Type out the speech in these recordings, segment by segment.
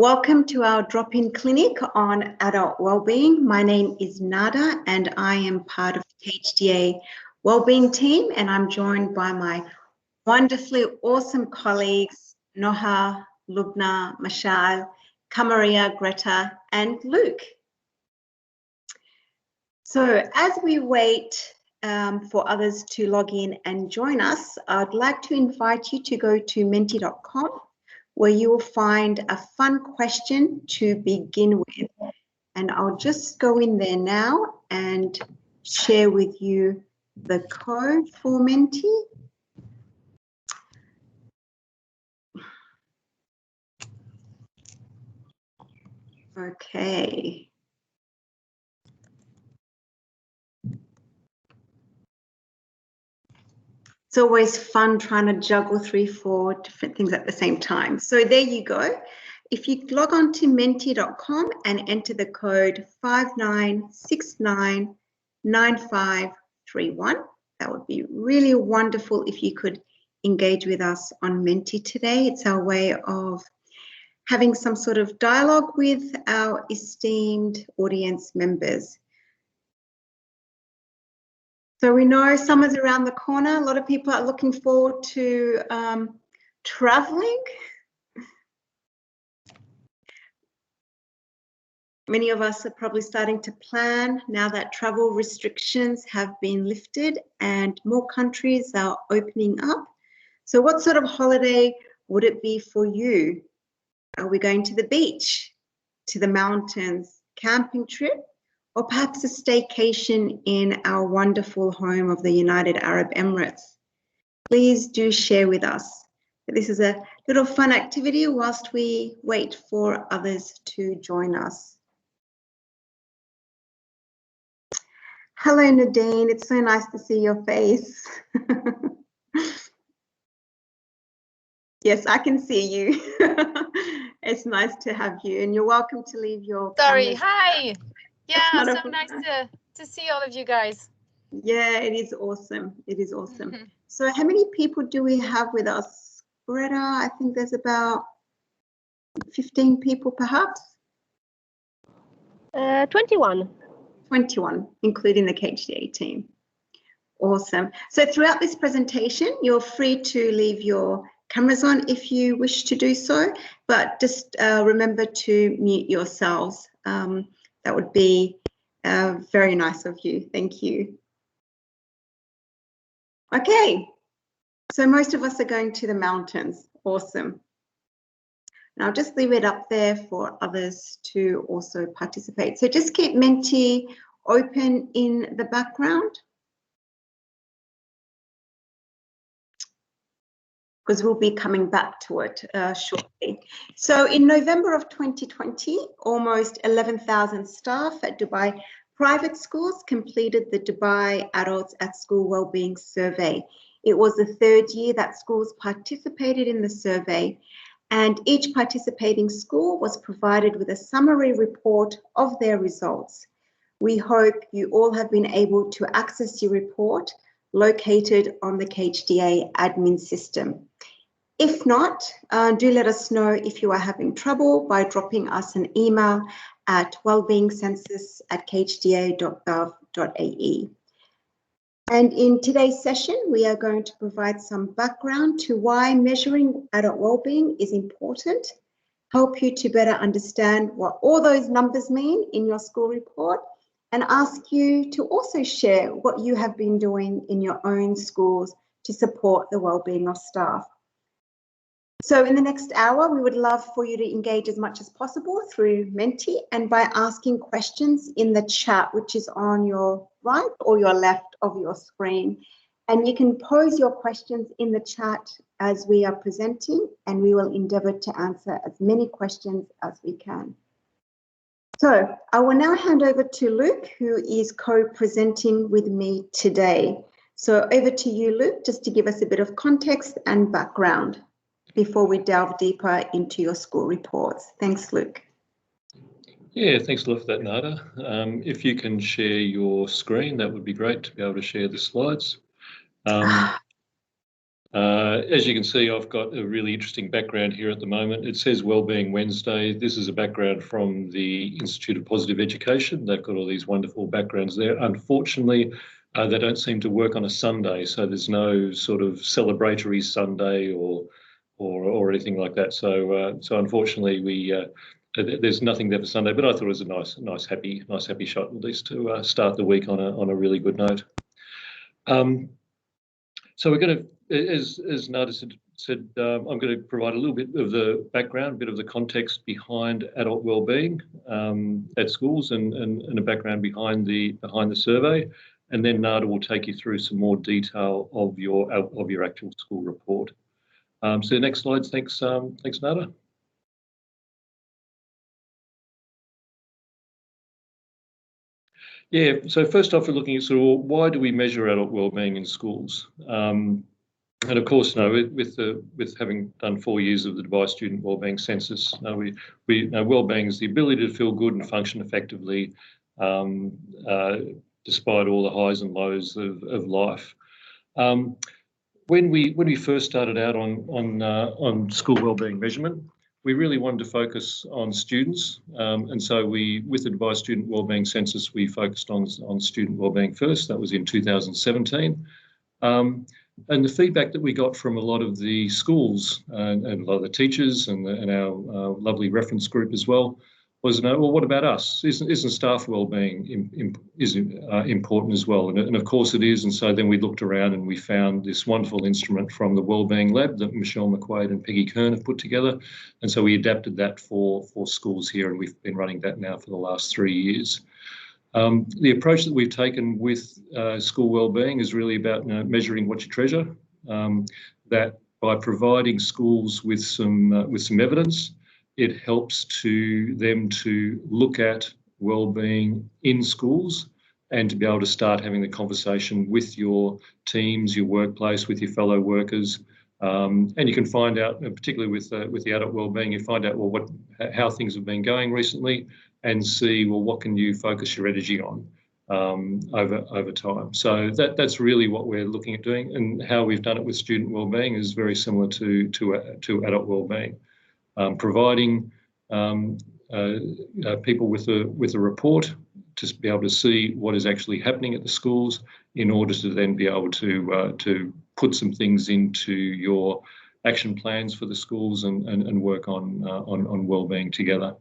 Welcome to our drop-in clinic on adult wellbeing. My name is Nada and I am part of the HDA wellbeing team, and I'm joined by my wonderfully awesome colleagues, Noha, Lubna, Mashal, Kamaria, Greta, and Luke. So as we wait for others to log in and join us, I'd like to invite you to go to menti.com, where you will find a fun question to begin with. And I'll just go in there now and share with you the code for Menti. Okay. It's always fun trying to juggle 3-4 different things at the same time. So there you go. If you log on to menti.com and enter the code 59699531, that would be really wonderful if you could engage with us on Menti today. It's our way of having some sort of dialogue with our esteemed audience members. So we know summer's around the corner. A lot of people are looking forward to traveling. Many of us are probably starting to plan now that travel restrictions have been lifted and more countries are opening up. So what sort of holiday would it be for you? Are we going to the beach, to the mountains, camping trip, or perhaps a staycation in our wonderful home of the United Arab Emirates? Please do share with us. This is a little fun activity whilst we wait for others to join us. Hello, Nadine. It's so nice to see your face. Yes, I can see you. It's nice to have you, and you're welcome to leave your Sorry, cameras. hi. Yeah, so nice to see all of you guys. Yeah, it is awesome. It is awesome. So how many people do we have with us? Greta, I think there's about 15 people perhaps? 21. 21, including the KHDA team. Awesome. So throughout this presentation, you're free to leave your cameras on if you wish to do so, but just remember to mute yourselves. That would be very nice of you. Thank you. Okay, so most of us are going to the mountains. Awesome. And I'll just leave it up there for others to also participate. So just keep Menti open in the background, because we'll be coming back to it shortly. So in November of 2020, almost 11,000 staff at Dubai private schools completed the Dubai Adults at School Wellbeing Survey. It was the third year that schools participated in the survey, and each participating school was provided with a summary report of their results. We hope you all have been able to access your report located on the KHDA admin system. If not, do let us know if you are having trouble by dropping us an email at wellbeingcensus@khda.gov.ae. And in today's session, we are going to provide some background to why measuring adult wellbeing is important, help you to better understand what all those numbers mean in your school report, and ask you to also share what you have been doing in your own schools to support the wellbeing of staff. So in the next hour, we would love for you to engage as much as possible through Menti and by asking questions in the chat, which is on your right or your left of your screen. And you can pose your questions in the chat as we are presenting, and we will endeavour to answer as many questions as we can. So I will now hand over to Luke, who is co-presenting with me today. So over to you, Luke, just to give us a bit of context and background before we delve deeper into your school reports. Thanks, Luke. Yeah, thanks a lot for that, Nada. If you can share your screen, that would be great to be able to share the slides. As you can see, I've got a really interesting background here at the moment. It says Wellbeing Wednesday. This is a background from the Institute of Positive Education. They've got all these wonderful backgrounds there. Unfortunately, they don't seem to work on a Sunday, so there's no sort of celebratory Sunday or anything like that. So unfortunately, there's nothing there for Sunday. But I thought it was a nice happy shot, at least to start the week on a really good note. So we're going to, as Nada said, I'm going to provide a little bit of the background, a bit of the context behind adult wellbeing at schools, and a background behind the survey, and then Nada will take you through some more detail of your actual school report. So next slides. Thanks, Nada. Yeah, so first off, we're looking at sort of why do we measure adult wellbeing in schools? And of course, with having done 4 years of the Dubai Student Wellbeing Census, we know wellbeing is the ability to feel good and function effectively, despite all the highs and lows of life. When we first started out on school wellbeing measurement, we really wanted to focus on students, and so with the Dubai Student Wellbeing Census, we focused on student wellbeing first. That was in 2017. And the feedback that we got from a lot of the schools and a lot of the teachers and our lovely reference group as well was, well, what about us? Isn't staff wellbeing important as well? And of course it is. And so then we looked around and we found this wonderful instrument from the Wellbeing Lab that Michelle McQuaid and Peggy Kern have put together. And so we adapted that for schools here, and we've been running that now for the last 3 years. The approach that we've taken with school wellbeing is really about measuring what you treasure. That by providing schools with some evidence, it helps them to look at wellbeing in schools and to be able to start having the conversation with your teams, your workplace, with your fellow workers. And you can find out, particularly with the adult wellbeing, you find out how things have been going recently, and see, well, what can you focus your energy on over time. So that's really what we're looking at doing, and how we've done it with student wellbeing is very similar to adult wellbeing. Providing people with a report to be able to see what is actually happening at the schools, in order to then be able to put some things into your action plans for the schools and work on wellbeing together.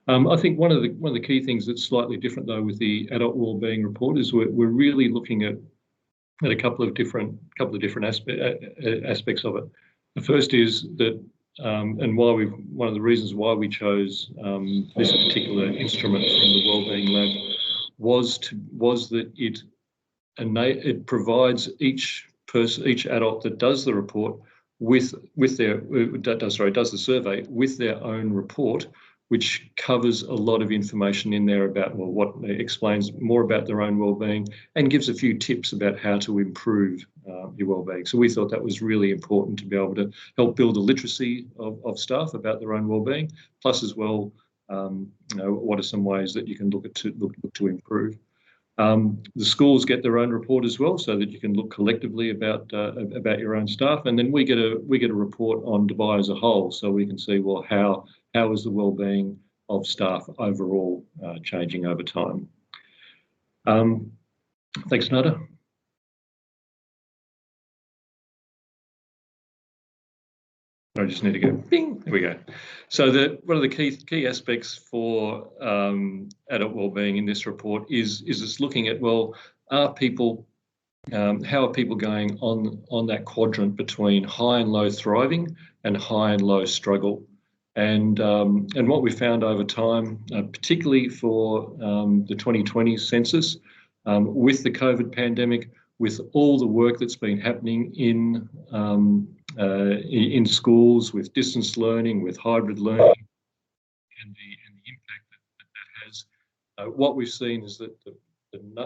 I think one of the key things that's slightly different though with the adult wellbeing report is we're really looking at a couple of different aspects of it. The first is that, and one of the reasons why we chose this particular instrument from the Wellbeing Lab was that it provides each adult that does the report does the survey with their own report, which covers a lot of information in there about, well, what explains more about their own wellbeing and gives a few tips about how to improve your wellbeing. So we thought that was really important to be able to help build the literacy of staff about their own wellbeing, plus as well, what are some ways that you can look to improve. The schools get their own report as well, so that you can look collectively about your own staff, and then we get a report on Dubai as a whole, so we can see, well, how is the wellbeing of staff overall changing over time. Thanks, Nada. I just need to go, bing, there we go. So one of the key aspects for adult wellbeing in this report is it's looking at, well, how are people going on that quadrant between high and low thriving and high and low struggle. And what we found over time, particularly for the 2020 census, with the COVID pandemic, with all the work that's been happening in schools, with distance learning, with hybrid learning, and the impact that has, what we've seen is that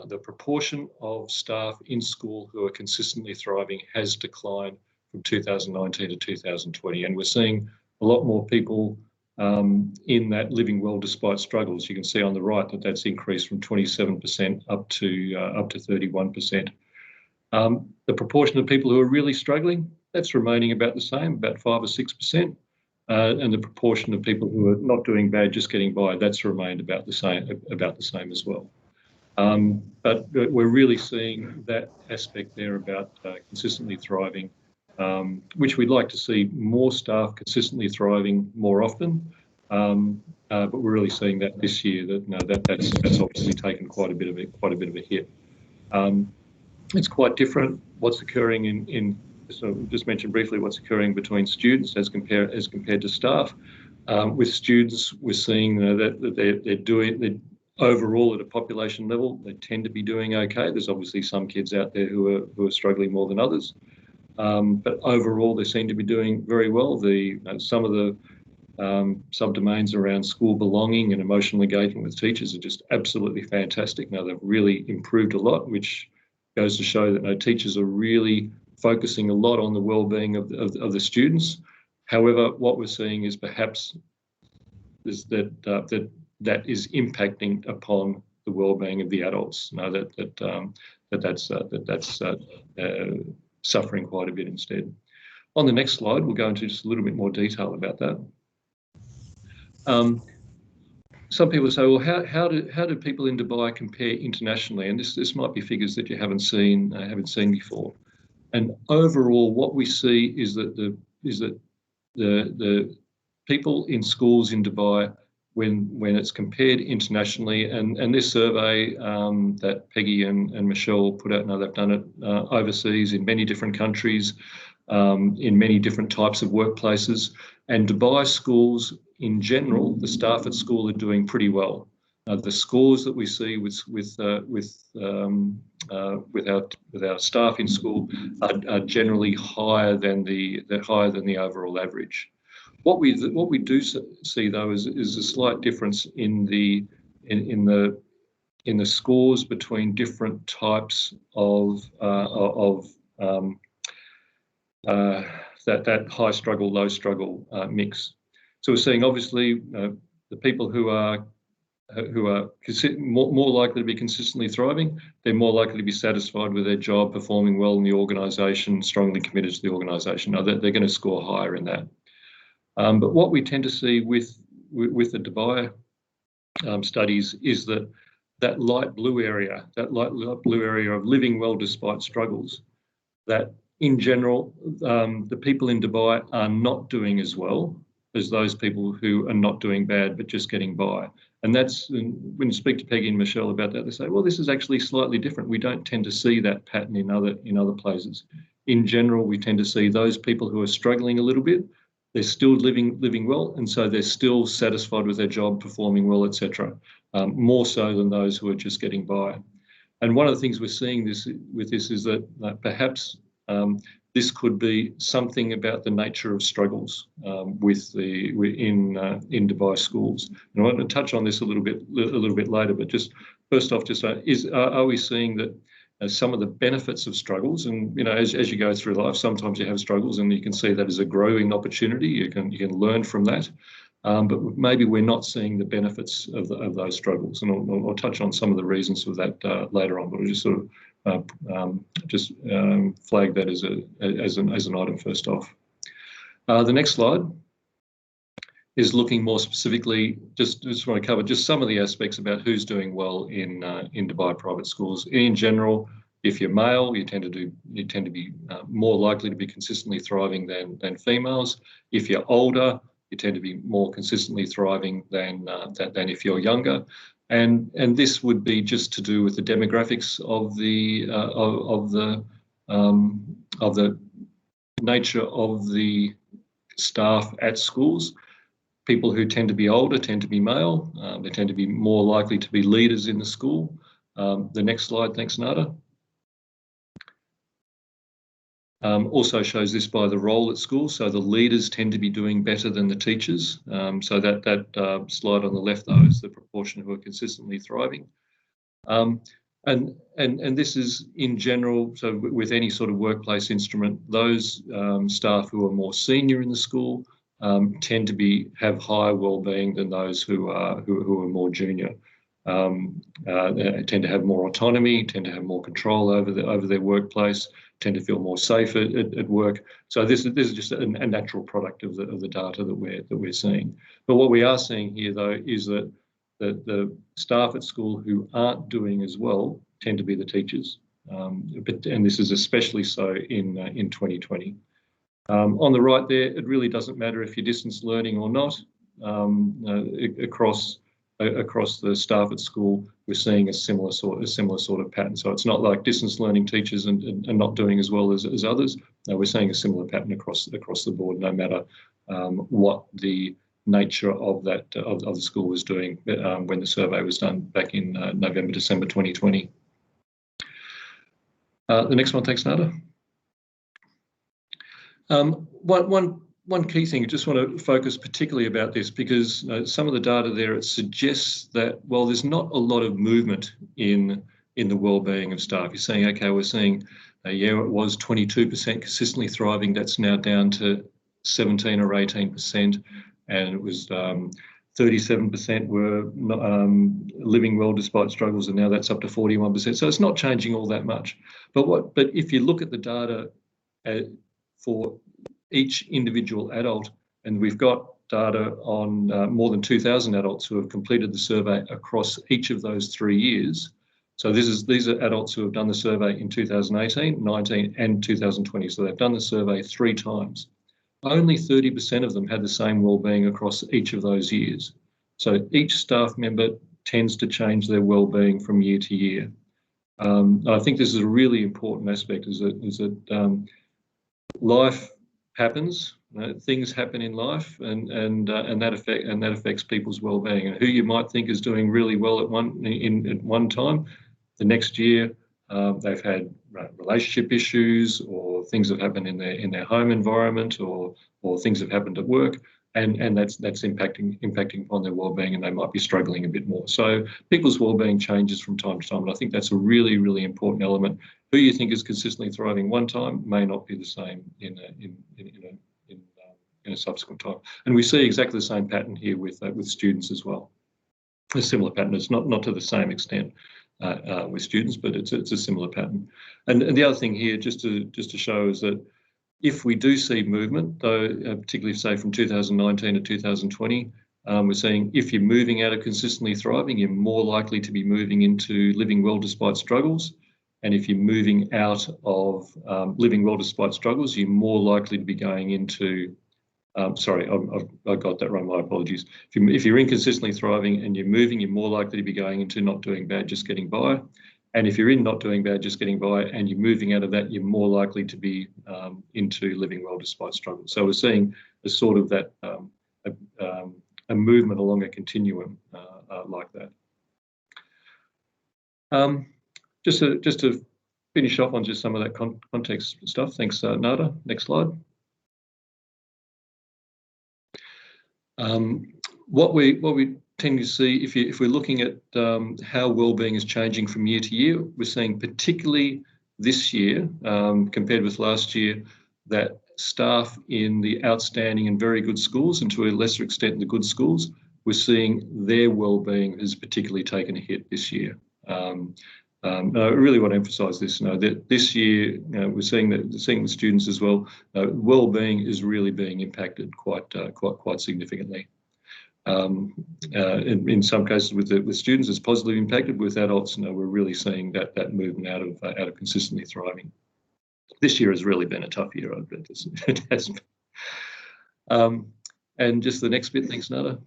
the proportion of staff in school who are consistently thriving has declined from 2019 to 2020, and we're seeing a lot more people in that living well despite struggles. You can see on the right that that's increased from 27% up to 31%. The proportion of people who are really struggling that's remaining about the same, about 5 or 6%. And the proportion of people who are not doing bad, just getting by, that's remained about the same as well. But we're really seeing that aspect there about consistently thriving, which we'd like to see more staff consistently thriving more often. But we're really seeing that this year that's obviously taken quite a bit of a hit. It's quite different what's occurring in so just mentioned briefly what's occurring between students as compared to staff. With students, we're seeing that they're doing overall at a population level, they tend to be doing okay. There's obviously some kids out there who are struggling more than others, but overall they seem to be doing very well. Some of the subdomains around school belonging and emotional engagement with teachers are just absolutely fantastic. Now they've really improved a lot, which goes to show that teachers are really focusing a lot on the well-being of the students. However, what we're seeing is perhaps is that is impacting upon the well-being of the adults. That's suffering quite a bit instead. On the next slide, we'll go into just a little bit more detail about that. Some people say, well, how do people in Dubai compare internationally? And this might be figures that you haven't seen before. And overall, what we see is that the people in schools in Dubai, when it's compared internationally, and this survey that Peggy and Michelle put out, now they've done it overseas in many different countries, in many different types of workplaces, and Dubai schools in general, the staff at school are doing pretty well. The scores that we see with our staff in school are generally higher than the overall average. What we do see though is a slight difference in the scores between different types of that high struggle, low struggle mix. So we're seeing obviously the people who are more likely to be consistently thriving, they're more likely to be satisfied with their job, performing well in the organisation, strongly committed to the organisation. Now they're going to score higher in that. But what we tend to see with the Dubai studies is that light blue area of living well despite struggles, that in general, the people in Dubai are not doing as well as those people who are not doing bad but just getting by. And that's when you speak to Peggy and Michelle about that, they say, well, this is actually slightly different. We don't tend to see that pattern in other places. In general, we tend to see those people who are struggling a little bit, they're still living well, and so they're still satisfied with their job, performing well, etc. More so than those who are just getting by. And one of the things we're seeing with this is that perhaps this could be something about the nature of struggles in Dubai schools. And I want to touch on this a little bit later, but just first off, are we seeing that some of the benefits of struggles, and as you go through life, sometimes you have struggles, and you can see that as a growing opportunity. You can learn from that. But maybe we're not seeing the benefits of those struggles, and I'll touch on some of the reasons for that later on. But I'll just sort of flag that as an item first off. The next slide is looking more specifically. Just want to cover just some of the aspects about who's doing well in Dubai private schools. In general, if you're male, you tend to be more likely to be consistently thriving than females. If you're older, you tend to be more consistently thriving than if you're younger, and this would be just to do with the demographics of the nature of the staff at schools. People who tend to be older tend to be male. They tend to be more likely to be leaders in the school. The next slide, thanks, Nada. Also shows this by the role at school. So the leaders tend to be doing better than the teachers. So that slide on the left, though, is the proportion who are consistently thriving. And this is in general, so with any sort of workplace instrument, those staff who are more senior in the school tend to have higher well-being than those who are more junior. tend to have more autonomy, tend to have more control over their workplace, tend to feel more safe at work. So this is just a natural product of the data that we're seeing. But what we are seeing here, though, is that the staff at school who aren't doing as well tend to be the teachers, and this is especially so in 2020. On the right there, it really doesn't matter if you're distance learning or not. Across the staff at school, we're seeing a similar sort of pattern. So it's not like distance learning teachers and not doing as well as others. No, we're seeing a similar pattern across the board, no matter what the nature of the school was doing when the survey was done back in November, December 2020. The next one, thanks, Nada. One key thing, I just want to focus particularly about this, because some of the data there, it suggests that, well, there's not a lot of movement in the well-being of staff. You're saying, okay, we're seeing, yeah, it was 22% consistently thriving. That's now down to 17 or 18%, and it was 37% were living well despite struggles, and now that's up to 41%. So it's not changing all that much. But if you look at the data for each individual adult, and we've got data on more than 2,000 adults who have completed the survey across each of those 3 years. So these are adults who have done the survey in 2018, 19 and 2020. So they've done the survey 3 times. Only 30% of them had the same wellbeing across each of those years. So each staff member tends to change their wellbeing from year to year. I think this is a really important aspect, is that life happens, things happen in life, and that affects people's well-being. And who you might think is doing really well at one time, the next year they've had relationship issues, or things have happened in their home environment, or things have happened at work, and that's impacting upon their well-being, and they might be struggling a bit more. So people's well-being changes from time to time, and I think that's a really, really important element. Who you think is consistently thriving one time may not be the same in a subsequent time. And we see exactly the same pattern here with students as well. A similar pattern. It's not to the same extent with students, but it's a similar pattern. And the other thing here, just to show, is that if we do see movement, though, particularly say from 2019 to 2020, we're seeing if you're moving out of consistently thriving, you're more likely to be moving into living well despite struggles. And if you're moving out of living well despite struggles, you're more likely to be going into, sorry, I got that wrong, my apologies. If you're inconsistently thriving and you're moving, you're more likely to be going into not doing bad, just getting by. And if you're in not doing bad, just getting by, and you're moving out of that, you're more likely to be into living well despite struggles. So we're seeing a sort of that, a movement along a continuum like that. Just to finish off on just some of that context stuff. Thanks, Nada. Next slide. What we tend to see, if we're looking at how wellbeing is changing from year to year, we're seeing particularly this year compared with last year, that staff in the outstanding and very good schools, and to a lesser extent the good schools, we're seeing their wellbeing has particularly taken a hit this year. I really want to emphasise this. That this year, we're seeing with students as well. Wellbeing is really being impacted quite significantly. In some cases, with students, it's positively impacted. With adults, we're really seeing that movement out of consistently thriving. This year has really been a tough year. It has been. And just the next bit, thanks, Nada.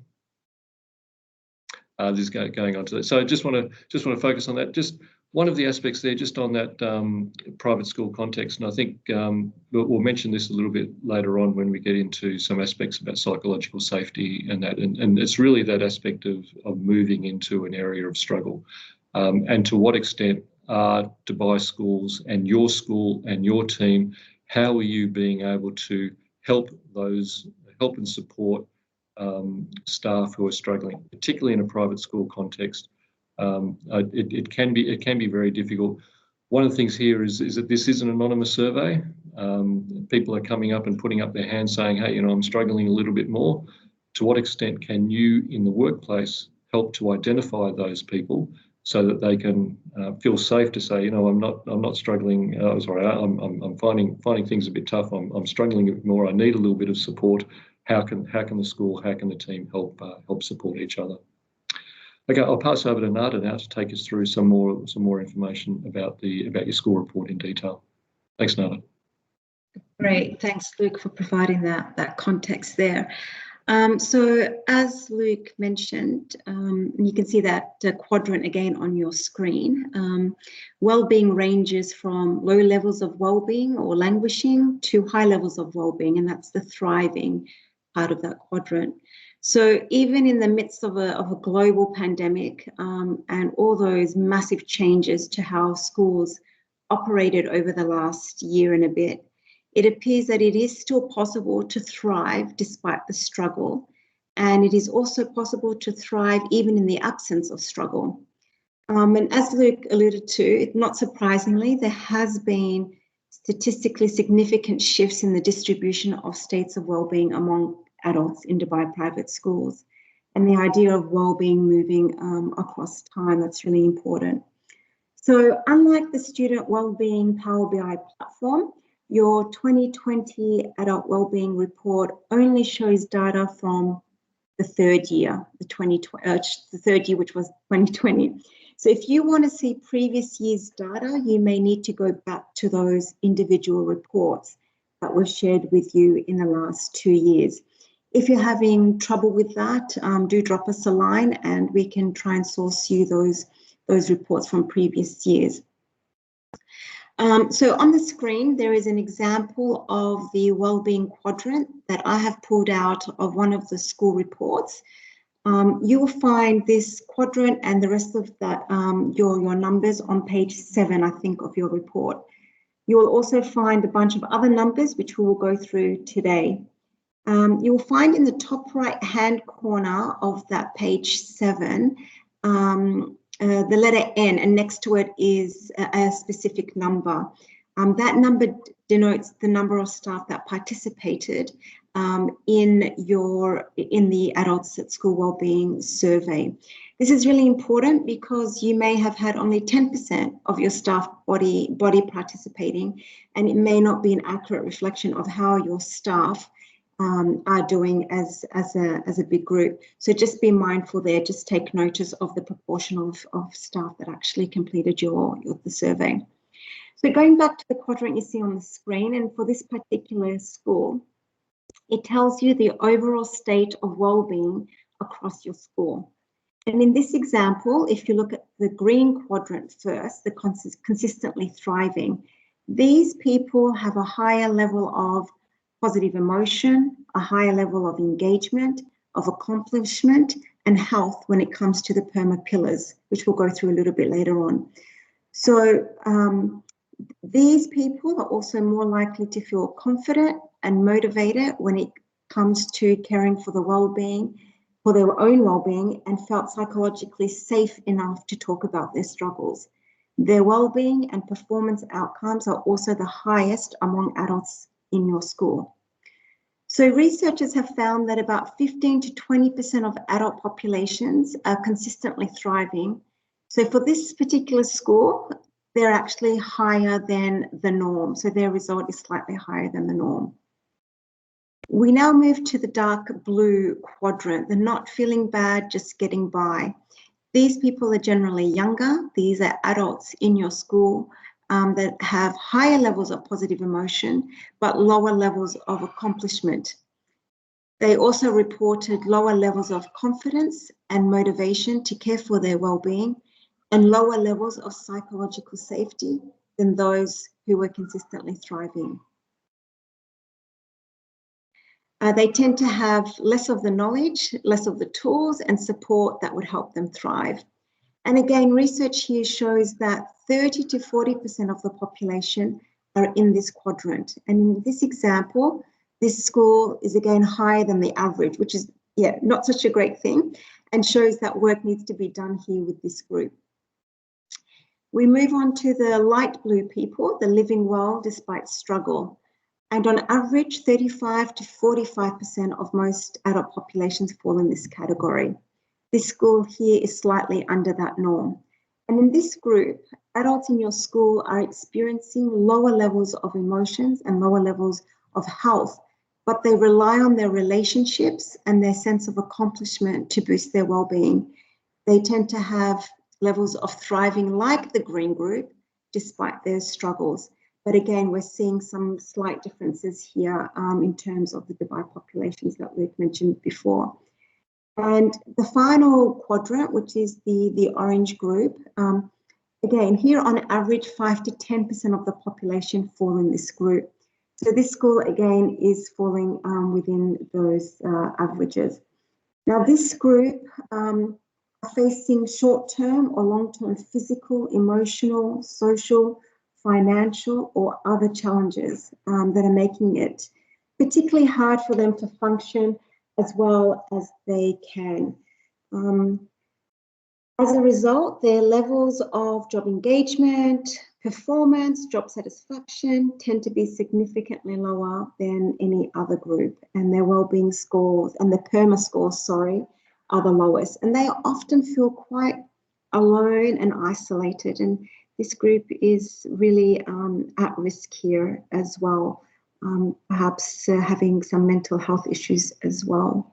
This is going on to that. So I just want to focus on that. Just one of the aspects there, just on that private school context, and I think we'll mention this a little bit later on when we get into some aspects about psychological safety and that, and it's really that aspect of moving into an area of struggle, and to what extent are Dubai schools and your team, how are you being able to help and support staff who are struggling, particularly in a private school context. It can be very difficult. One of the things here is that this is an anonymous survey. People are coming up and putting up their hands saying, hey, I'm struggling a little bit more. To what extent can you in the workplace help to identify those people so that they can feel safe to say, I'm not struggling. I'm finding things a bit tough. I'm struggling a bit more. I need a little bit of support. How can the school, how can the team help support each other? Okay, I'll pass over to Nada now to take us through some more information about your school report in detail. Thanks, Nada. Great, thanks, Luke, for providing that context there. So as Luke mentioned, you can see that quadrant again on your screen. Wellbeing ranges from low levels of wellbeing or languishing to high levels of wellbeing, and that's the thriving part of that quadrant. So even in the midst of a global pandemic and all those massive changes to how schools operated over the last year and a bit, it appears that it is still possible to thrive despite the struggle. And it is also possible to thrive even in the absence of struggle. And as Luke alluded to, not surprisingly, there has been statistically significant shifts in the distribution of states of wellbeing among adults in Dubai private schools. And the idea of wellbeing moving across time, that's really important. So unlike the Student Wellbeing Power BI platform, your 2020 Adult Wellbeing Report only shows data from the third year, the third year, which was 2020. So if you want to see previous year's data, you may need to go back to those individual reports that were shared with you in the last 2 years. If you're having trouble with that, do drop us a line and we can try and source you those reports from previous years. So on the screen, there is an example of the wellbeing quadrant that I have pulled out of one of the school reports. You will find this quadrant and the rest of that, your numbers on page 7, I think, of your report. You will also find a bunch of other numbers, which we will go through today. You will find in the top right-hand corner of that page 7, the letter N, and next to it is a specific number. That number denotes the number of staff that participated in the Adults at School Wellbeing survey. This is really important because you may have had only 10% of your staff body participating, and it may not be an accurate reflection of how your staff are doing as a big group. So just be mindful there, just take notice of the proportion of staff that actually completed the survey. So going back to the quadrant you see on the screen, and for this particular school, it tells you the overall state of well-being across your school. And in this example, if you look at the green quadrant first, the consistently thriving, these people have a higher level of positive emotion, a higher level of engagement, of accomplishment and health when it comes to the PERMA pillars, which we'll go through a little bit later on. So these people are also more likely to feel confident and motivated when it comes to caring for the well-being, for their own well-being, and felt psychologically safe enough to talk about their struggles. Their well-being and performance outcomes are also the highest among adults in your school. So researchers have found that about 15 to 20% of adult populations are consistently thriving. So for this particular school, they're actually higher than the norm. So their result is slightly higher than the norm. We now move to the dark blue quadrant, the not feeling bad, just getting by. These people are generally younger. These are adults in your school that have higher levels of positive emotion, but lower levels of accomplishment. They also reported lower levels of confidence and motivation to care for their well-being, and lower levels of psychological safety than those who were consistently thriving. They tend to have less of the knowledge, less of the tools and support that would help them thrive. And again, research here shows that 30 to 40% of the population are in this quadrant. And in this example, this school is again higher than the average, which is, not such a great thing, and shows that work needs to be done here with this group. We move on to the light blue people, the living well despite struggle. And on average, 35 to 45% of most adult populations fall in this category. This school here is slightly under that norm. And in this group, adults in your school are experiencing lower levels of emotions and lower levels of health, but they rely on their relationships and their sense of accomplishment to boost their well-being. They tend to have levels of thriving like the green group, despite their struggles. But again, we're seeing some slight differences here in terms of the Dubai populations that Luke mentioned before. And the final quadrant, which is the orange group, again, here on average, 5 to 10% of the population fall in this group. So this school, again, is falling within those averages. Now, this group are facing short-term or long-term physical, emotional, social, financial, or other challenges that are making it particularly hard for them to function as well as they can. As a result, their levels of job engagement, performance, job satisfaction tend to be significantly lower than any other group, and their wellbeing scores and the PERMA scores, are the lowest. And they often feel quite alone and isolated, and this group is really at risk here as well. Perhaps having some mental health issues as well.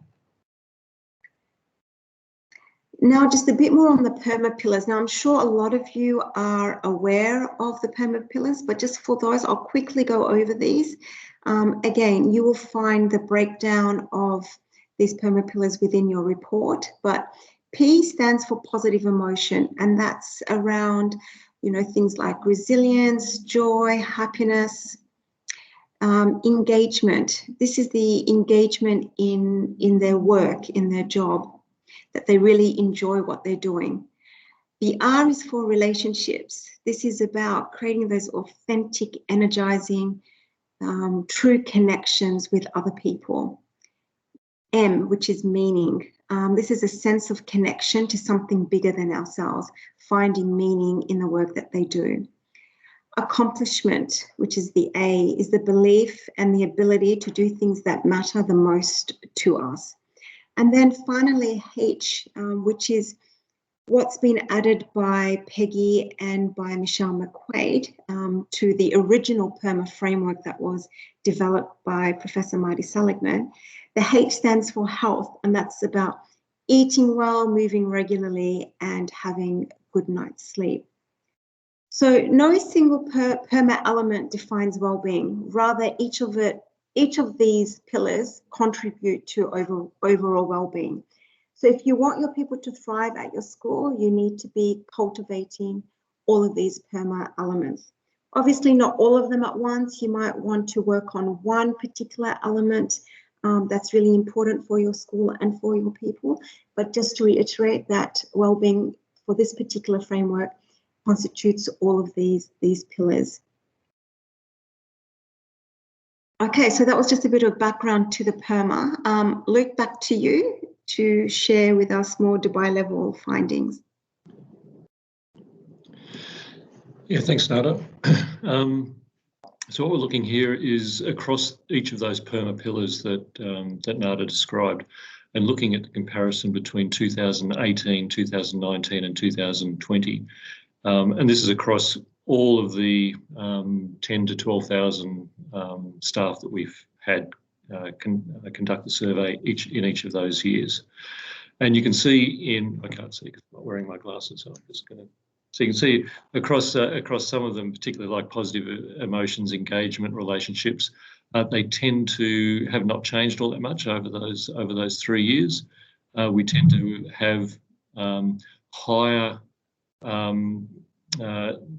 Now, just a bit more on the PERMA pillars. Now, I'm sure a lot of you are aware of the PERMA pillars, but just for those, I'll quickly go over these. Again, you will find the breakdown of these PERMA pillars within your report, but P stands for positive emotion, and that's around, things like resilience, joy, happiness, engagement. This is the engagement in their work, in their job, that they really enjoy what they're doing. The R is for relationships. This is about creating those authentic, energizing, true connections with other people. M, which is meaning. This is a sense of connection to something bigger than ourselves, finding meaning in the work that they do. Accomplishment, which is the A, is the belief and the ability to do things that matter the most to us. And then finally, H, which is what's been added by Peggy and by Michelle McQuaid to the original PERMA framework that was developed by Professor Marty Seligman. The H stands for health, and that's about eating well, moving regularly, and having a good night's sleep. So no single PERMA element defines well-being. Rather, each of these pillars contribute to overall well-being. So if you want your people to thrive at your school, you need to be cultivating all of these PERMA elements. Obviously, not all of them at once. You might want to work on one particular element that's really important for your school and for your people. But just to reiterate that well-being for this particular framework constitutes all of these pillars. Okay, so that was just a bit of background to the PERMA. Luke, back to you to share with us more Dubai level findings. Yeah, thanks, Nada. So what we're looking here is across each of those PERMA pillars that Nada described, and looking at the comparison between 2018, 2019 and 2020. And this is across all of the 10 to 12,000 staff that we've had conduct the survey in each of those years. And you can see I can't see because I'm not wearing my glasses, so I'm just going to, so you can see across some of them, particularly like positive emotions, engagement, relationships, they tend to have not changed all that much over those 3 years. We tend to have higher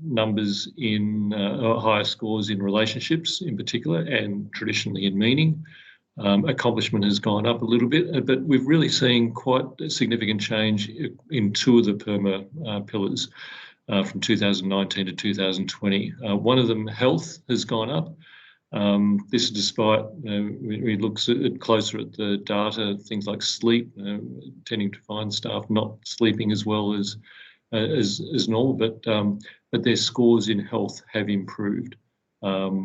numbers in higher scores in relationships in particular, and traditionally in meaning. Accomplishment has gone up a little bit, but we've really seen quite a significant change in two of the PERMA pillars from 2019 to 2020. One of them, health, has gone up. This is despite we look closer at the data, things like sleep, tending to find staff not sleeping as well as normal, but their scores in health have improved,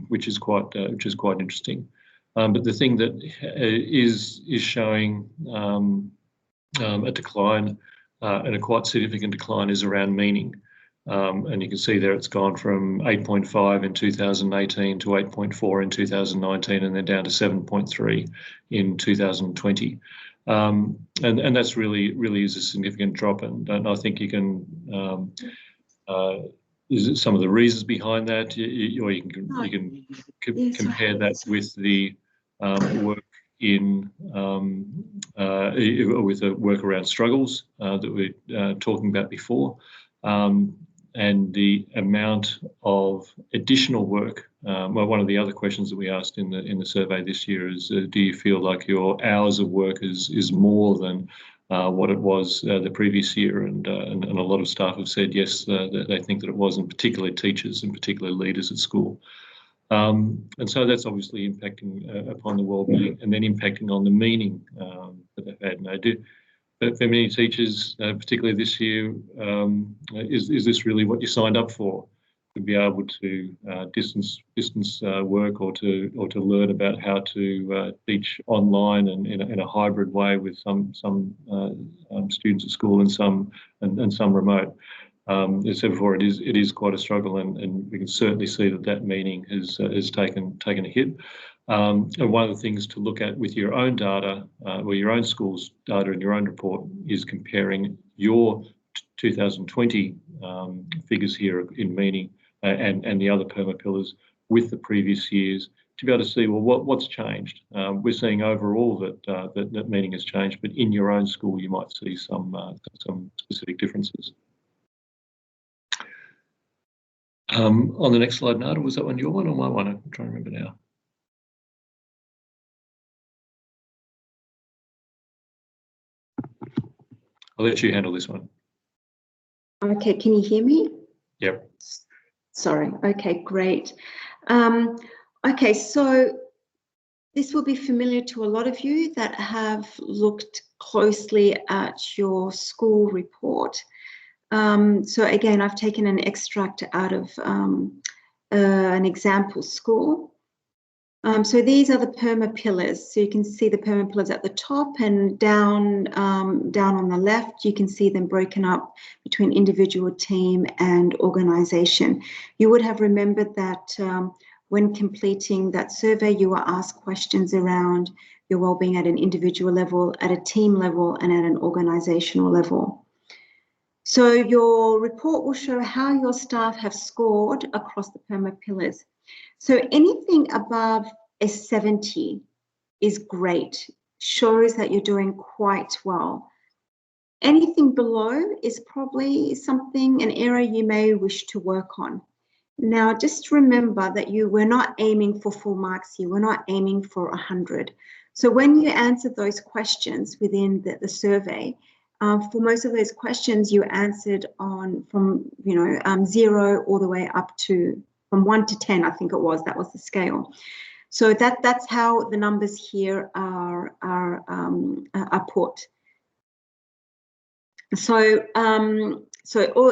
which is quite interesting. But the thing that is showing a decline and a quite significant decline is around meaning. And you can see there it's gone from 8.5 in 2018 to 8.4 in 2019, and then down to 7.3 in 2020. And that's really is a significant drop. And I think you can is some of the reasons behind that, or you can compare that with the work in with the work around struggles that we were talking about before. And the amount of additional work. Well, one of the other questions that we asked in the survey this year is, do you feel like your hours of work is more than what it was the previous year? And a lot of staff have said yes, that they think that it was, and particularly teachers and particularly leaders at school. And so that's obviously impacting upon the wellbeing, and then impacting on the meaning that they've had. And but for many teachers, particularly this year, is this really what you signed up for? To be able to distance work, or to learn about how to teach online and in a hybrid way with some students at school and some remote. As I said before, it is quite a struggle, and we can certainly see that meaning has taken a hit. And one of the things to look at with your own data, or your own school's data in your own report, is comparing your 2020 figures here in meaning and the other PERMA pillars with the previous years, to be able to see, well, what's changed. We're seeing overall that meaning has changed, but in your own school you might see some specific differences. On the next slide, Nada, was that one your one or my one? I'm trying to remember now. I'll let you handle this one. Okay, can you hear me? Yep. Sorry. Okay, great. Okay, so this will be familiar to a lot of you that have looked closely at your school report. So again, I've taken an extract out of an example school. So these are the PERMA pillars. So you can see the PERMA pillars at the top, and down on the left, you can see them broken up between individual, team, and organisation. You would have remembered that when completing that survey, you were asked questions around your wellbeing at an individual level, at a team level, and at an organisational level. So your report will show how your staff have scored across the PERMA pillars. So anything above a 70 is great, shows that you're doing quite well. Anything below is probably an area you may wish to work on. Now, just remember that you were not aiming for full marks here. We're not aiming for 100. So when you answer those questions within the survey, for most of those questions, you answered from 0 all the way up to from 1 to 10, I think it was. That was the scale. So that's how the numbers here are put. So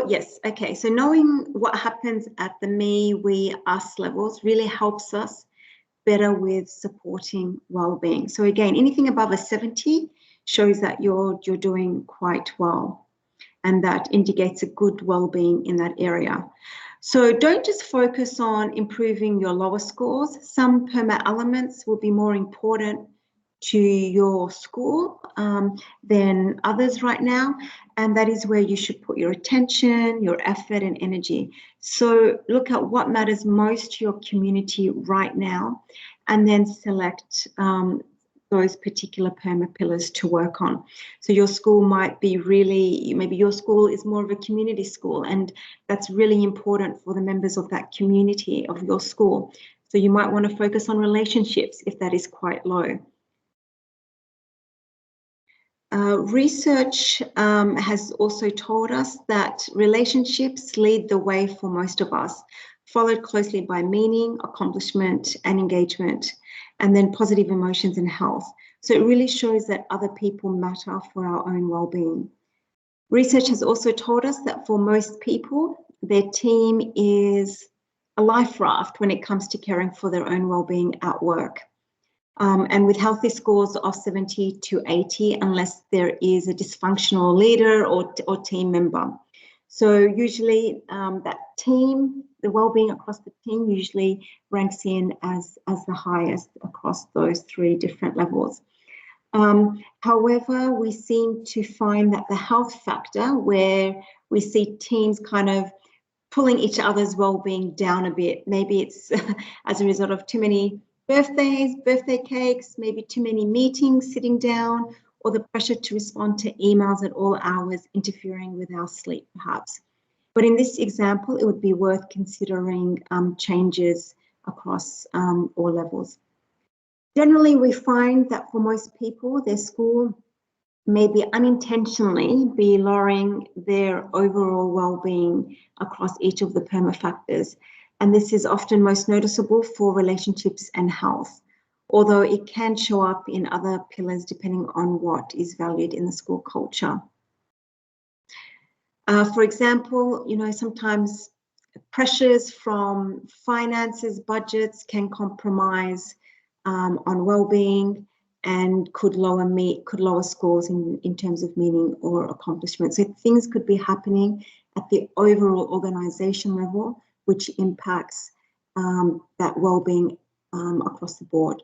yes, okay. So knowing what happens at the me, we, us levels really helps us better with supporting well-being. So again, anything above a 70 shows that you're doing quite well, and that indicates a good well-being in that area. So don't just focus on improving your lower scores. Some PERMA elements will be more important to your school than others right now, and that is where you should put your attention, your effort, and energy. So look at what matters most to your community right now, and then select those particular PERMA pillars to work on. So your school might be maybe your school is more of a community school, and that's really important for the members of that community of your school. So you might want to focus on relationships if that is quite low. Research has also told us that relationships lead the way for most of us, followed closely by meaning, accomplishment, and engagement, and then positive emotions and health. So it really shows that other people matter for our own well-being. Research has also told us that for most people, their team is a life raft when it comes to caring for their own well-being at work. and with healthy scores of 70 to 80, unless there is a dysfunctional leader or team member. So usually that team, the wellbeing across the team usually ranks in as the highest across those 3 different levels. However, we seem to find that the health factor, where we see teams kind of pulling each other's well-being down a bit. Maybe it's as a result of too many birthdays, birthday cakes, maybe too many meetings sitting down, or the pressure to respond to emails at all hours, interfering with our sleep, perhaps. But in this example, it would be worth considering changes across all levels. Generally, we find that for most people, their school may be unintentionally be lowering their overall well-being across each of the PERMA factors. And this is often most noticeable for relationships and health, although it can show up in other pillars depending on what is valued in the school culture. For example, sometimes pressures from finances, budgets can compromise on well-being and could lower scores in terms of meaning or accomplishment. So things could be happening at the overall organisation level, which impacts that well-being across the board.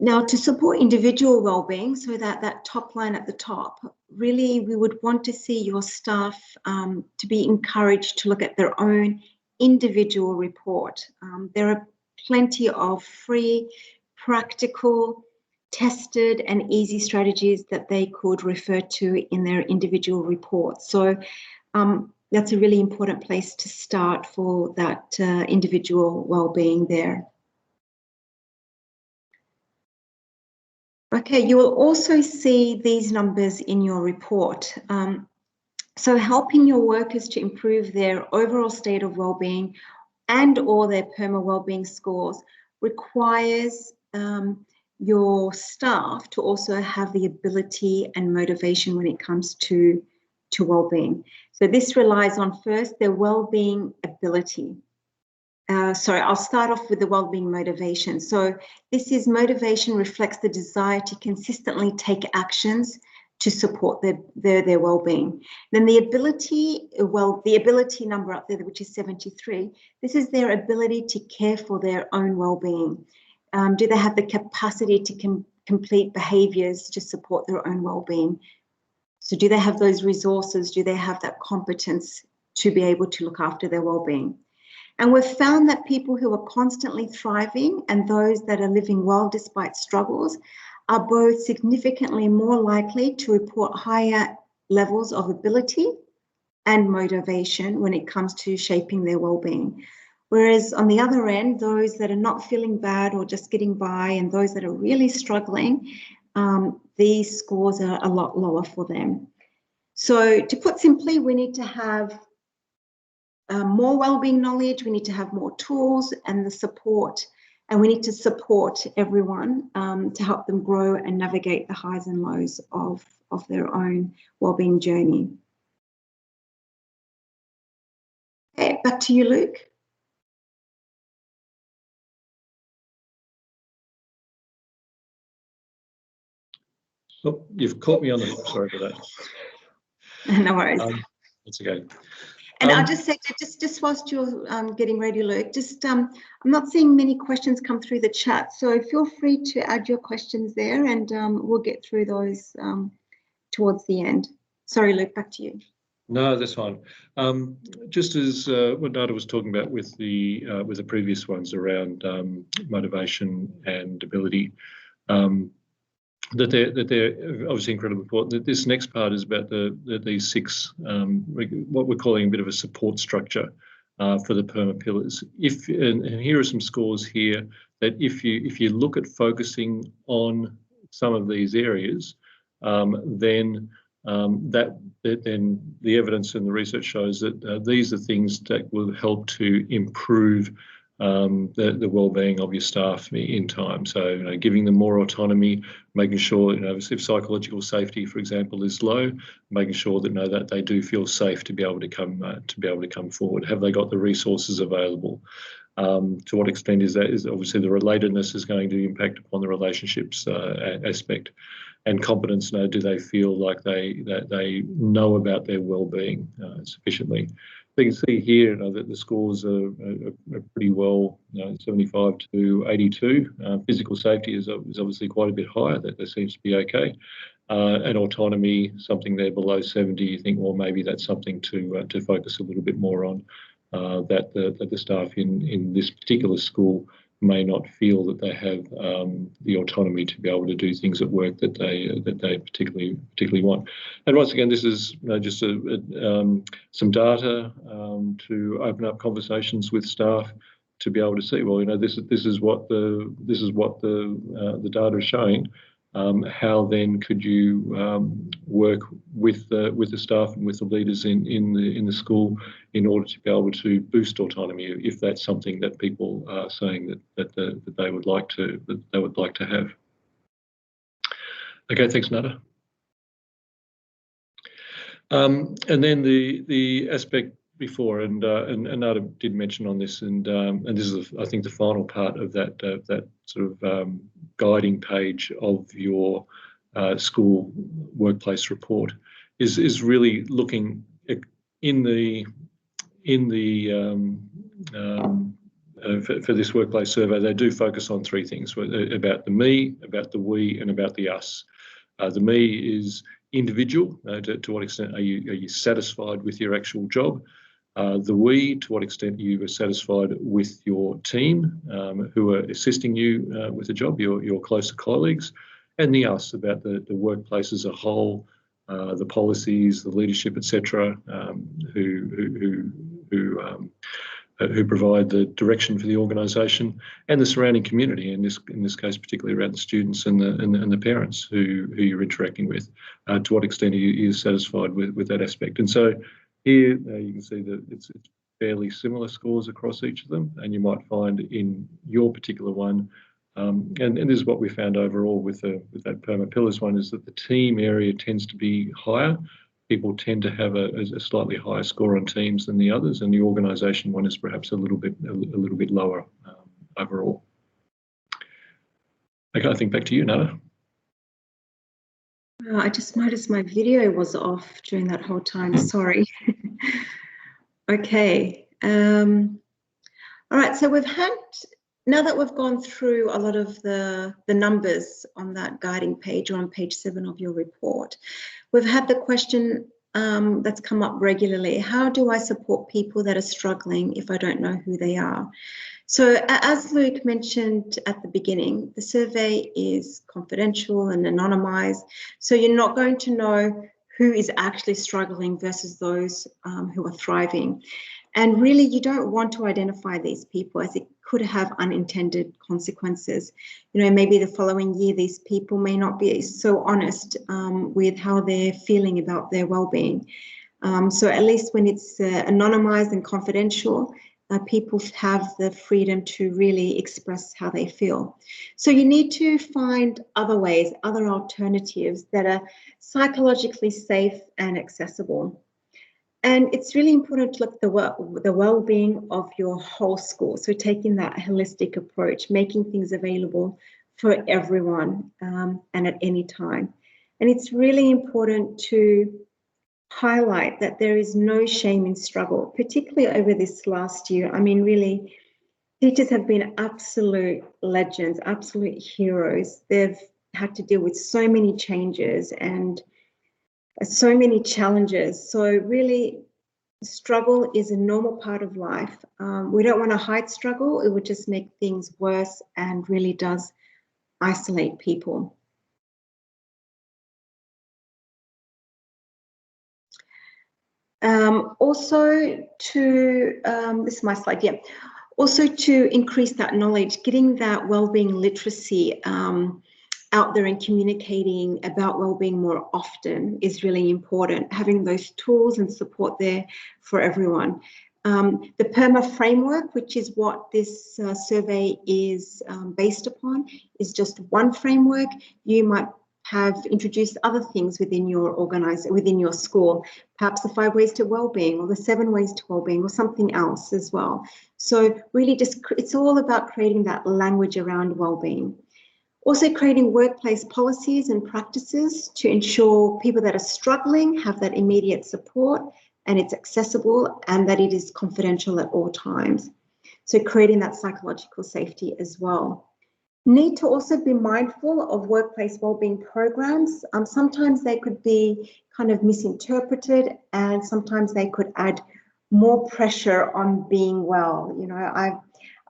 Now, to support individual well-being, so that top line at the top, really we would want to see your staff to be encouraged to look at their own individual report. There are plenty of free, practical, tested and easy strategies that they could refer to in their individual reports. So that's a really important place to start for that individual well-being there. Okay, you will also see these numbers in your report. So helping your workers to improve their overall state of well-being and or their PERMA well-being scores requires your staff to also have the ability and motivation when it comes to well-being. So this relies on first their well-being ability. Sorry, I'll start off with the well-being motivation. So this is motivation reflects the desire to consistently take actions to support their well-being. Then the ability, the ability number up there, which is 73, this is their ability to care for their own well-being. Do they have the capacity to complete behaviours to support their own well-being? So do they have those resources? Do they have that competence to be able to look after their well-being? And we've found that people who are constantly thriving and those that are living well despite struggles are both significantly more likely to report higher levels of ability and motivation when it comes to shaping their well-being. Whereas on the other end, those that are not feeling bad or just getting by and those that are really struggling, these scores are a lot lower for them. So to put simply, we need to have more well-being knowledge, we need to have more tools and the support, and we need to support everyone to help them grow and navigate the highs and lows of their own well-being journey. Okay, back to you, Luke. Oh, you've caught me on the hop, sorry for that. No worries. That's okay. And I'll just say, just whilst you're getting ready, Luke, I'm not seeing many questions come through the chat, so feel free to add your questions there and we'll get through those towards the end. Sorry, Luke, back to you. No, that's fine. Just as what Nada was talking about with the previous ones around motivation and ability, that they're obviously incredibly important. This next part is about these 6, what we're calling a bit of a support structure for the PERMA pillars. And here are some scores here that if you look at focusing on some of these areas, then the evidence and the research shows that these are things that will help to improve the well-being of your staff in time. So, giving them more autonomy, making sure, if psychological safety, for example, is low, making sure that that they do feel safe to be able to come forward. Have they got the resources available? To what extent is obviously the relatedness is going to impact upon the relationships aspect, and competence. Do they feel like they know about their well-being sufficiently? You can see here that the scores are pretty well, 75 to 82. Physical safety is obviously quite a bit higher. That seems to be okay. And autonomy, something there below 70. You think, well, maybe that's something to focus a little bit more on. That the staff in this particular school may not feel that they have the autonomy to be able to do things at work that they particularly want. And once again, this is just some data to open up conversations with staff to be able to see, well, this is what the data is showing. How then could you work with the staff and with the leaders in the school in order to be able to boost autonomy, if that's something that people are saying that they would like to have. Okay, thanks, Nada. And then the aspect before, and Nada did mention on this, and this is I think the final part of that sort of guiding page of your school workplace report is really looking at for this workplace survey. They do focus on three things: about the me, about the we, and about the us. The me is individual. To what extent are you satisfied with your actual job? The we, to what extent you are satisfied with your team who are assisting you with the job, your closer colleagues, and the us, about the workplace as a whole, the policies, the leadership, etc., who provide the direction for the organisation, and the surrounding community. In this case, particularly around the students and the parents who you're interacting with. To what extent are you satisfied with that aspect? And so here you can see that it's fairly similar scores across each of them, and you might find in your particular one, and this is what we found overall with that PERMA Pillars one, is that the team area tends to be higher. People tend to have a slightly higher score on teams than the others, and the organisation one is perhaps a little bit lower overall. Okay, I think back to you, Nada. I just noticed my video was off during that whole time. Sorry. Okay. All right. So now that we've gone through a lot of the numbers on that guiding page, or on page 7 of your report, we've had the question that's come up regularly: how do I support people that are struggling if I don't know who they are? So as Luke mentioned at the beginning, the survey is confidential and anonymized. So you're not going to know who is actually struggling versus those who are thriving. And really, you don't want to identify these people, as it could have unintended consequences. Maybe the following year, these people may not be so honest with how they're feeling about their well-being. So at least when it's anonymized and confidential, people have the freedom to really express how they feel. So you need to find other ways, other alternatives that are psychologically safe and accessible. And it's really important to look at the well-being of your whole school. So taking that holistic approach, making things available for everyone and at any time. And it's really important to highlight that there is no shame in struggle, particularly over this last year. I mean, really, teachers have been absolute legends, absolute heroes. They've had to deal with so many changes and so many challenges. So really, struggle is a normal part of life. We don't want to hide struggle. It would just make things worse and really does isolate people. Also to, this is my slide, yeah. Also to increase that knowledge, getting that wellbeing literacy out there and communicating about wellbeing more often is really important. Having those tools and support there for everyone. The PERMA framework, which is what this survey is based upon, is just one framework. You might have introduced other things within your within your school, perhaps the 5 ways to wellbeing or the 7 ways to wellbeing or something else as well. So really it's all about creating that language around wellbeing. Also creating workplace policies and practices to ensure people that are struggling have that immediate support and it's accessible and that it is confidential at all times. So creating that psychological safety as well. Need to also be mindful of workplace wellbeing programs. Sometimes they could be kind of misinterpreted and sometimes they could add more pressure on being well. You know,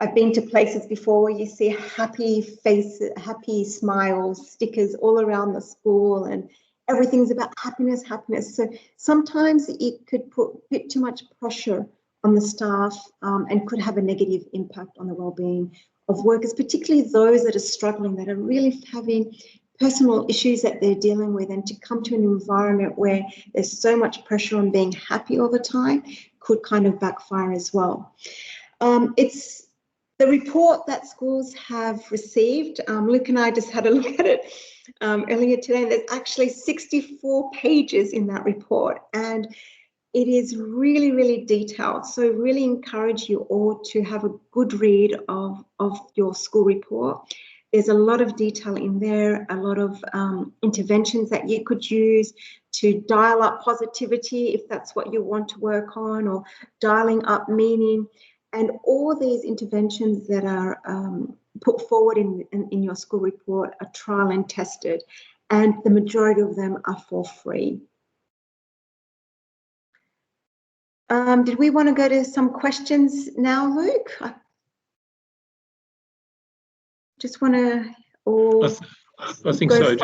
I've been to places before where you see happy faces, happy smiles, stickers all around the school, and everything's about happiness. So sometimes it could put a bit too much pressure on the staff and could have a negative impact on the well-being of workers, particularly those that are struggling, that are really having personal issues that they're dealing with, and to come to an environment where there's so much pressure on being happy all the time could kind of backfire as well. It's the report that schools have received. Luke and I just had a look at it earlier today, and there's actually 64 pages in that report, and it is really, really detailed. So really encourage you all to have a good read of your school report. There's a lot of detail in there, a lot of interventions that you could use to dial up positivity if that's what you want to work on, or dialing up meaning. And all these interventions that are put forward in your school report are trial and tested, and the majority of them are for free. Did we want to go to some questions now, Luke? I just want to, or I think so.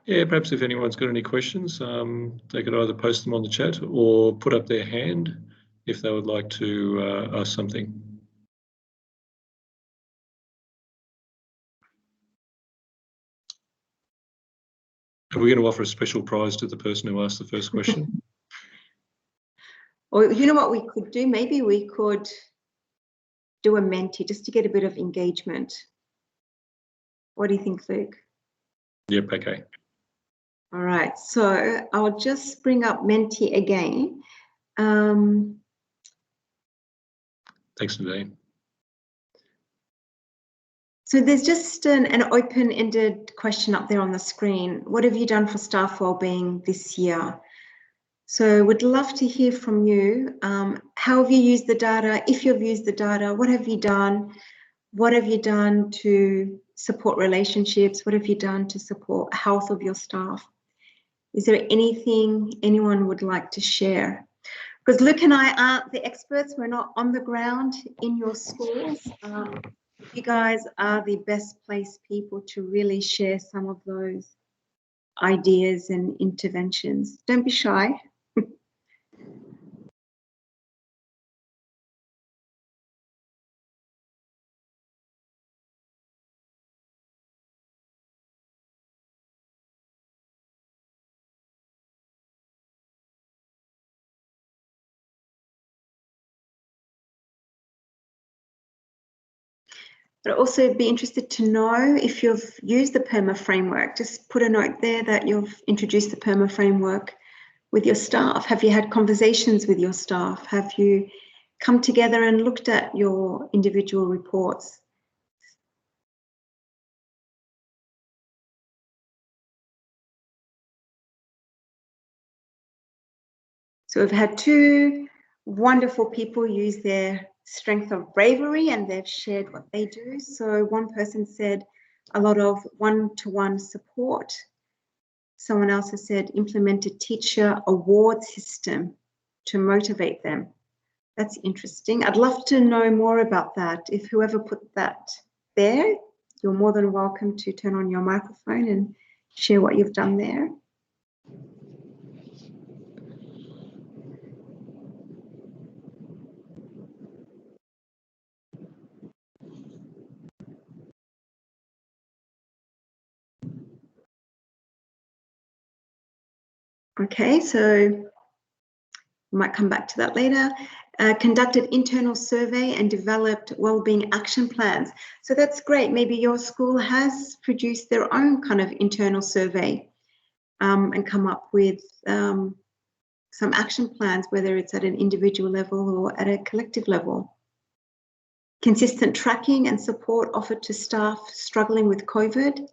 Yeah, perhaps if anyone's got any questions, they could either post them on the chat or put up their hand if they would like to ask something. Are we going to offer a special prize to the person who asked the first question? Or you know what we could do? Maybe we could do a Menti just to get a bit of engagement. What do you think, Luke? Yep, okay. All right, so I'll just bring up Menti again. Thanks, Nadine. So there's just an open-ended question up there on the screen. What have you done for staff wellbeing this year? So would love to hear from you. How have you used the data? If you've used the data, what have you done? What have you done to support relationships? What have you done to support health of your staff? Is there anything anyone would like to share? Because Luke and I aren't the experts. We're not on the ground in your schools. You guys are the best placed people to really share some of those ideas and interventions. Don't be shy. But I'd also be interested to know if you've used the PERMA framework. Just put a note there that you've introduced the PERMA framework with your staff. Have you had conversations with your staff? Have you come together and looked at your individual reports? So we've had 2 wonderful people use their strength of bravery, and they've shared what they do. So one person said a lot of one-to-one support. Someone else has said implement a teacher award system to motivate them. That's interesting. I'd love to know more about that. If whoever put that there, you're more than welcome to turn on your microphone and share what you've done there. Okay, so we might come back to that later. conducted internal survey and developed wellbeing action plans. So that's great. Maybe your school has produced their own kind of internal survey and come up with some action plans, whether it's at an individual level or at a collective level. Consistent tracking and support offered to staff struggling with COVID.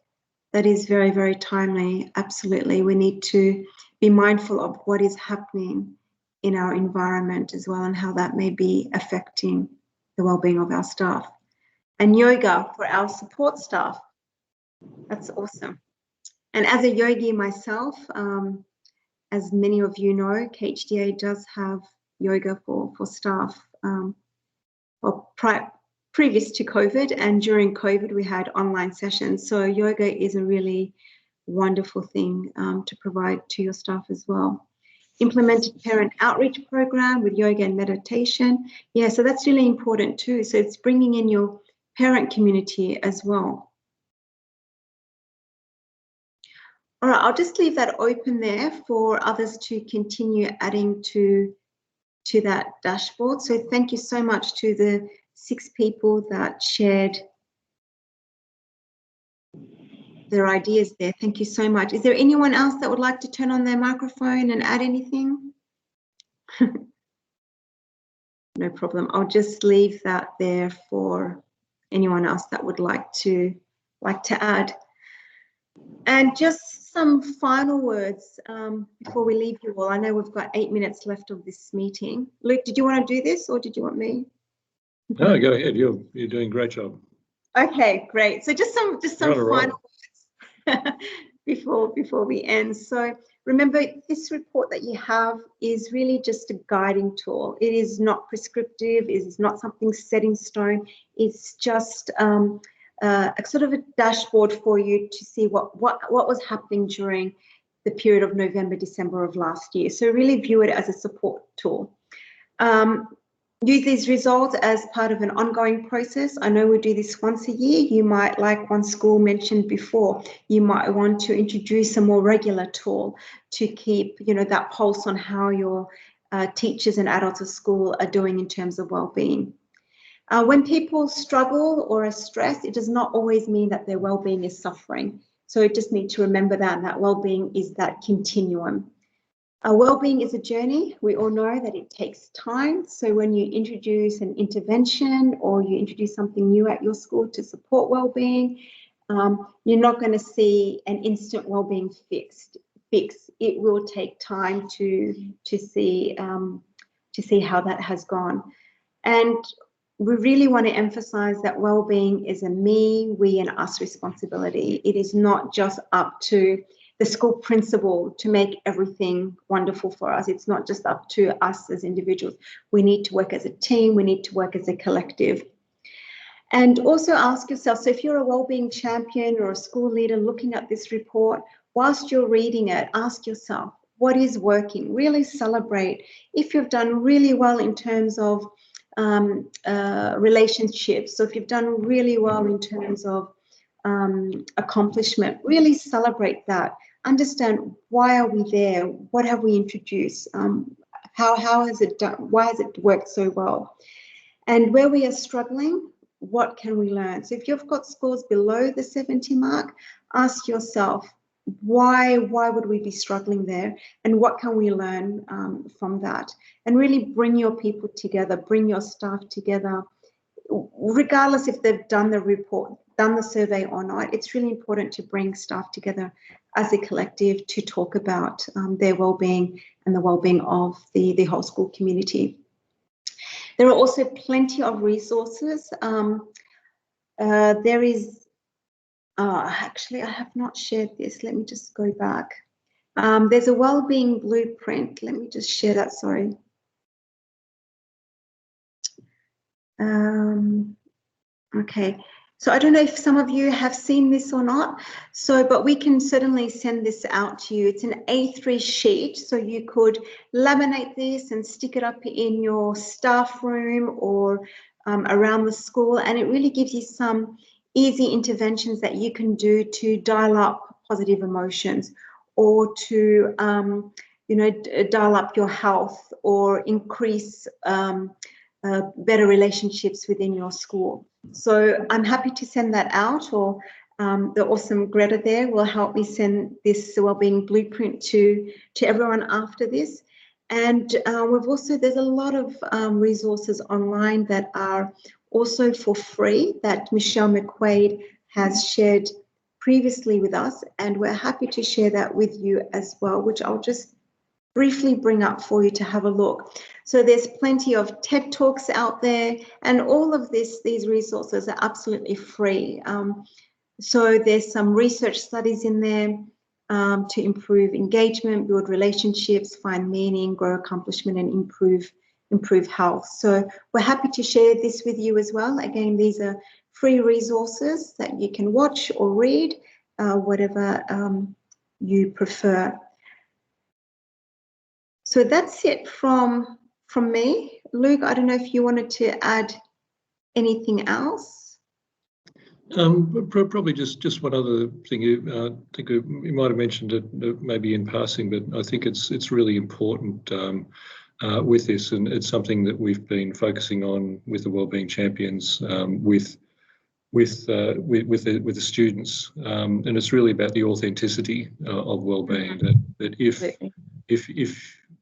That is very, very timely. Absolutely. We need to be mindful of what is happening in our environment as well and how that may be affecting the well-being of our staff. And yoga for our support staff. That's awesome. And as a yogi myself, as many of you know, KHDA does have yoga for staff. Previous to COVID and during COVID, we had online sessions. So yoga is a really wonderful thing to provide to your staff as well. Implemented parent outreach program with yoga and meditation. Yeah, so that's really important too. So it's bringing in your parent community as well. All right, I'll just leave that open there for others to continue adding to that dashboard. So thank you so much to the 6 people that shared their ideas there. Thank you so much. Is there anyone else that would like to turn on their microphone and add anything? No problem. I'll just leave that there for anyone else that would like to add. And just some final words before we leave you all. I know we've got 8 minutes left of this meeting. Luke, did you want to do this or did you want me? No, go ahead. You're doing a great job. Okay, great. So just some final words before we end. So remember, this report that you have is really just a guiding tool. It is not prescriptive. It is not something set in stone. It's just a sort of a dashboard for you to see what was happening during the period of November, December of last year. So really view it as a support tool. Use these results as part of an ongoing process. I know we do this once a year. You might, like one school mentioned before, you might want to introduce a more regular tool to keep, that pulse on how your teachers and adults of school are doing in terms of well-being. When people struggle or are stressed, it does not always mean that their well-being is suffering. So you just need to remember that well-being is that continuum. Well-being is a journey. We all know that it takes time. So when you introduce an intervention or you introduce something new at your school to support well-being, you're not going to see an instant well-being fix. It will take time to see how that has gone. And we really want to emphasize that well-being is a me, we, and us responsibility. It is not just up to the school principal to make everything wonderful for us. It's not just up to us as individuals. We need to work as a team. We need to work as a collective. And also ask yourself, so if you're a wellbeing champion or a school leader looking at this report, whilst you're reading it, ask yourself, what is working? Really celebrate. If you've done really well in terms of relationships, so if you've done really well in terms of accomplishment, really celebrate that. Understand, why are we there? What have we introduced? How has it done? Why has it worked so well? And where we are struggling, what can we learn? So if you've got scores below the 70 mark, ask yourself, why would we be struggling there? And what can we learn from that? And really bring your people together, bring your staff together, regardless if they've done the report, done the survey or not. It's really important to bring staff together as a collective to talk about their well-being and the well-being of the whole school community. There are also plenty of resources. There is, actually, I have not shared this. Let me just go back. There's a well-being blueprint. Let me just share that, sorry. Okay. So I don't know if some of you have seen this or not, but we can certainly send this out to you. It's an A3 sheet, so you could laminate this and stick it up in your staff room or around the school, and it really gives you some easy interventions that you can do to dial up positive emotions or to dial up your health or increase better relationships within your school. So I'm happy to send that out, or the awesome Greta there will help me send this wellbeing blueprint to everyone after this. And there's a lot of resources online that are also for free that Michelle McQuaid has shared previously with us, and we're happy to share that with you as well, which I'll just briefly bring up for you to have a look. So there's plenty of TED Talks out there, and all of these resources are absolutely free. So there's some research studies in there to improve engagement, build relationships, find meaning, grow accomplishment, and improve health. So we're happy to share this with you as well. Again, these are free resources that you can watch or read, whatever you prefer. So that's it from me. Luke, I don't know if you wanted to add anything else. Probably just one other thing. I think you might have mentioned it maybe in passing, but I think it's really important with this, and it's something that we've been focusing on with the Wellbeing Champions, with the students, and it's really about the authenticity of wellbeing. That if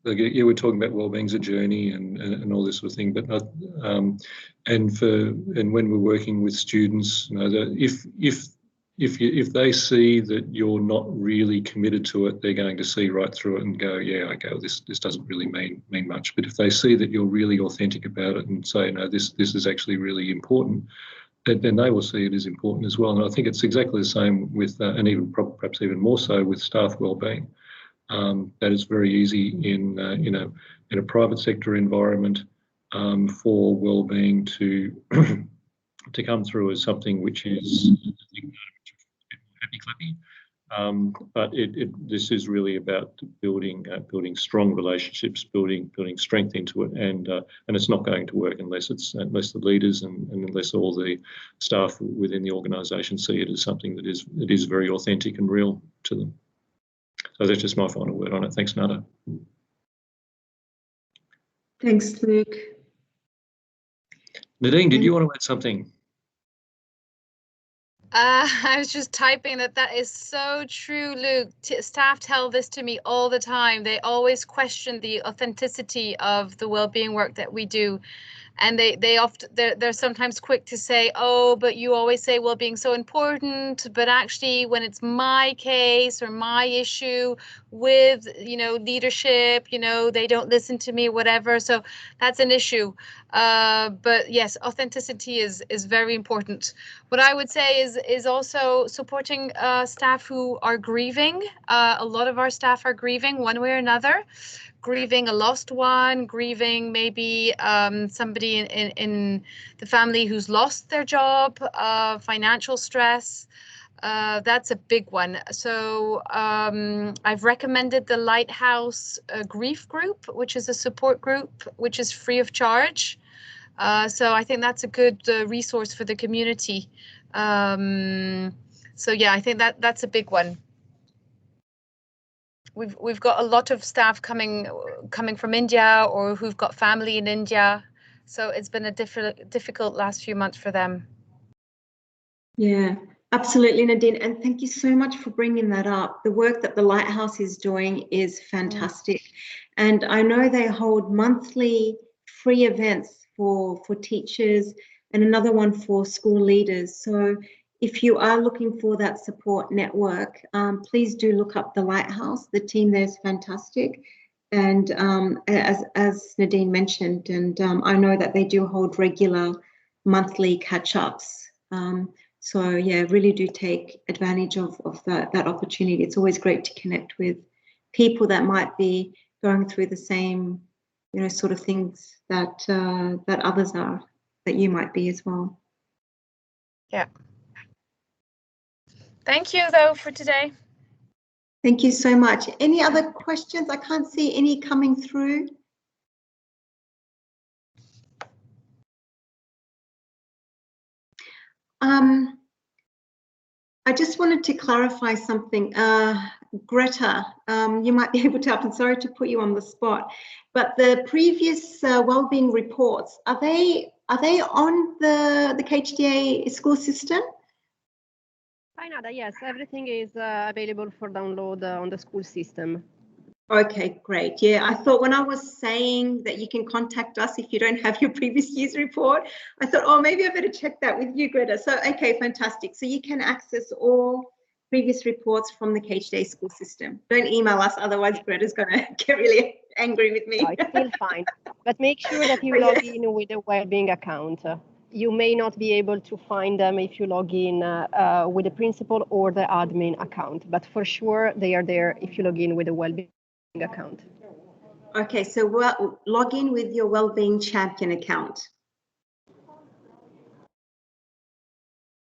like you were talking about wellbeing's a journey and all this sort of thing, but not, and when we're working with students, that if they see that you're not really committed to it, they're going to see right through it and go, yeah, okay, well, this doesn't really mean much. But if they see that you're really authentic about it and say, no, this is actually really important, then they will see it as important as well. And I think it's exactly the same with, and even perhaps even more so with staff wellbeing. That is very easy in a private sector environment for wellbeing to to come through as something which is happy clappy. But this is really about building strong relationships, building strength into it, and it's not going to work unless the leaders and unless all the staff within the organisation see it as something that is very authentic and real to them. So that's just my final word on it. Thanks, Nada. Thanks, Luke. Nadine, did you want to add something? I was just typing that is so true, Luke. Staff tell this to me all the time. They always question the authenticity of the wellbeing work that we do. And they're sometimes quick to say, oh, but you always say well-being so important, but actually when it's my case or my issue with leadership, they don't listen to me, whatever. So that's an issue. But yes, authenticity is very important. What I would say is also supporting staff who are grieving. A lot of our staff are grieving one way or another. Grieving a lost one, grieving maybe somebody in the family who's lost their job, financial stress. That's a big one. So I've recommended the Lighthouse Grief Group, which is a support group, which is free of charge. So I think that's a good resource for the community. So yeah, I think that's a big one. We've got a lot of staff coming from India or who've got family in India, so it's been a difficult last few months for them. Yeah, absolutely, Nadine, and thank you so much for bringing that up. The work that the Lighthouse is doing is fantastic, and I know they hold monthly free events for teachers and another one for school leaders. So if you are looking for that support network, please do look up the Lighthouse. The team there is fantastic. And as Nadine mentioned, and I know that they do hold regular monthly catch-ups. So yeah, really do take advantage of that opportunity. It's always great to connect with people that might be going through the same, sort of things that others are, that you might be as well. Yeah. Thank you, though, for today. Thank you so much. Any other questions? I can't see any coming through. I just wanted to clarify something. Greta, you might be able to help. I'm sorry to put you on the spot, but the previous wellbeing reports, are they on the KHDA school system? Hi, Nada. Yes, everything is available for download on the school system. Okay, great. Yeah, I thought when I was saying that you can contact us if you don't have your previous year's report, I thought, oh, maybe I better check that with you, Greta. So, okay, fantastic. So you can access all previous reports from the KHDA school system. Don't email us, otherwise Greta's going to get really angry with me. No, it's still fine. But make sure that you log in with a wellbeing account. You may not be able to find them if you log in with the principal or the admin account, but for sure they are there if you log in with a wellbeing account. Okay, so log in with your Wellbeing Champion account.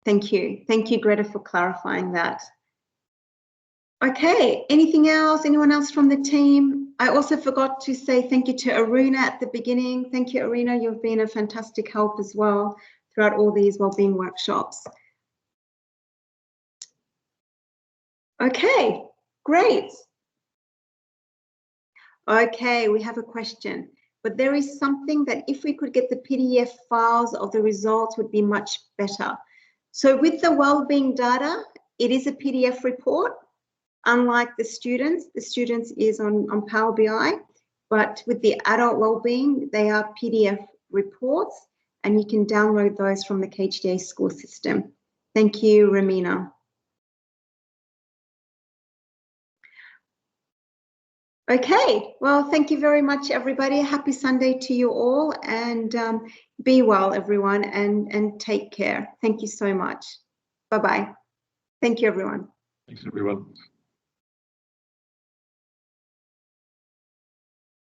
Thank you. Thank you, Greta, for clarifying that. Okay, anything else? Anyone else from the team? I also forgot to say thank you to Aruna at the beginning. Thank you, Aruna. You've been a fantastic help as well throughout all these wellbeing workshops. Okay, great. Okay, we have a question, but there is something that if we could get the PDF files of the results would be much better. So with the wellbeing data, it is a PDF report. Unlike the students is on Power BI, but with the adult wellbeing, they are PDF reports and you can download those from the KHDA school system. Thank you, Ramina. Okay, well, thank you very much, everybody. Happy Sunday to you all, and be well, everyone, and take care. Thank you so much. Bye-bye. Thank you, everyone. Thanks, everyone.